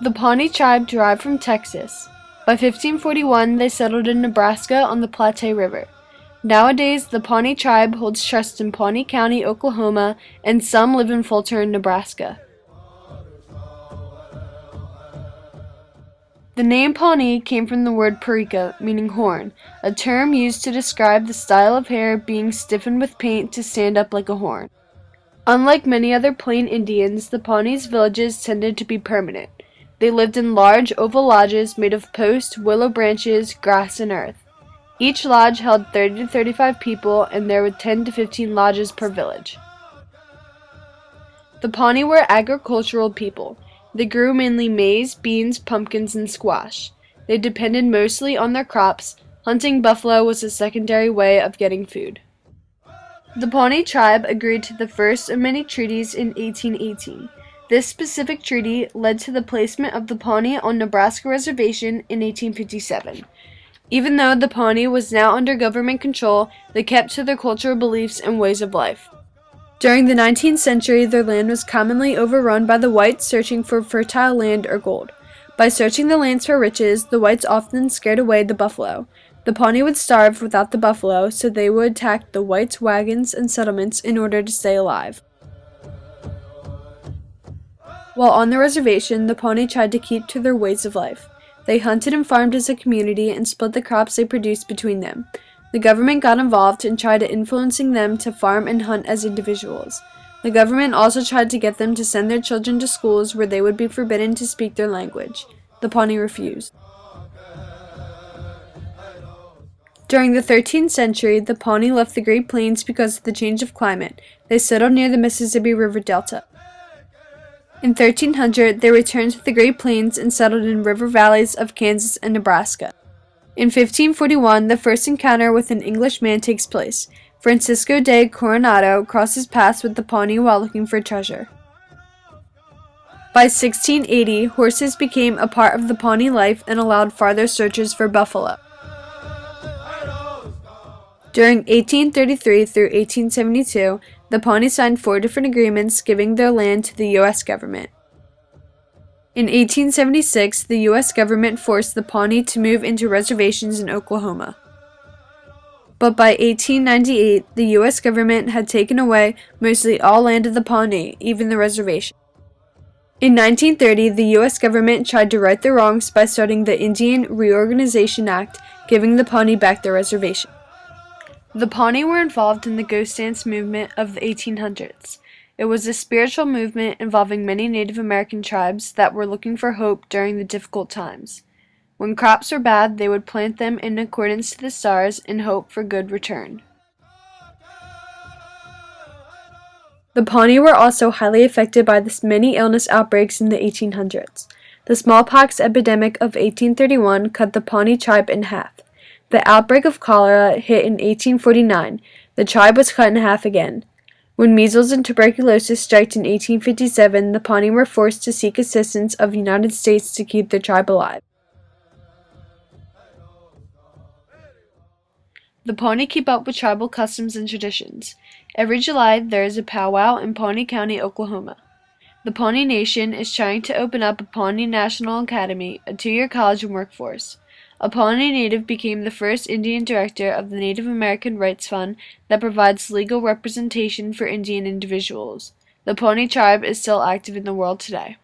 The Pawnee Tribe derived from Texas. By 1541, they settled in Nebraska on the Platte River. Nowadays, the Pawnee Tribe holds trust in Pawnee County, Oklahoma, and some live in Fulton, Nebraska. The name Pawnee came from the word parika, meaning horn, a term used to describe the style of hair being stiffened with paint to stand up like a horn. Unlike many other Plain Indians, the Pawnee's villages tended to be permanent. They lived in large oval lodges made of posts, willow branches, grass, and earth. Each lodge held 30 to 35 people, and there were 10 to 15 lodges per village. The Pawnee were agricultural people. They grew mainly maize, beans, pumpkins, and squash. They depended mostly on their crops. Hunting buffalo was a secondary way of getting food. The Pawnee Tribe agreed to the first of many treaties in 1818. This specific treaty led to the placement of the Pawnee on Nebraska Reservation in 1857. Even though the Pawnee was now under government control, they kept to their cultural beliefs and ways of life. During the 19th century, their land was commonly overrun by the whites searching for fertile land or gold. By searching the lands for riches, the whites often scared away the buffalo. The Pawnee would starve without the buffalo, so they would attack the whites' wagons and settlements in order to stay alive. While on the reservation, the Pawnee tried to keep to their ways of life. They hunted and farmed as a community and split the crops they produced between them. The government got involved and tried influencing them to farm and hunt as individuals. The government also tried to get them to send their children to schools where they would be forbidden to speak their language. The Pawnee refused. During the 13th century, the Pawnee left the Great Plains because of the change of climate. They settled near the Mississippi River Delta. In 1300, they returned to the Great Plains and settled in river valleys of Kansas and Nebraska. In 1541, the first encounter with an English man takes place. Francisco de Coronado crosses paths with the Pawnee while looking for treasure. By 1680, horses became a part of the Pawnee life and allowed farther searches for buffalo. During 1833 through 1872, the Pawnee signed 4 different agreements giving their land to the U.S. government. In 1876, the U.S. government forced the Pawnee to move into reservations in Oklahoma. But by 1898, the U.S. government had taken away mostly all land of the Pawnee, even the reservation. In 1930, the U.S. government tried to right their wrongs by starting the Indian Reorganization Act, giving the Pawnee back their reservation. The Pawnee were involved in the ghost dance movement of the 1800s. It was a spiritual movement involving many Native American tribes that were looking for hope during the difficult times. When crops were bad, they would plant them in accordance to the stars in hope for good return. The Pawnee were also highly affected by the many illness outbreaks in the 1800s. The smallpox epidemic of 1831 cut the Pawnee tribe in half. The outbreak of cholera hit in 1849. The tribe was cut in half again. When measles and tuberculosis struck in 1857, the Pawnee were forced to seek assistance of the United States to keep their tribe alive. The Pawnee keep up with tribal customs and traditions. Every July, there is a powwow in Pawnee County, Oklahoma. The Pawnee Nation is trying to open up a Pawnee National Academy, a 2-year college and workforce. A Pawnee native became the first Indian director of the Native American Rights Fund that provides legal representation for Indian individuals. The Pawnee Tribe is still active in the world today.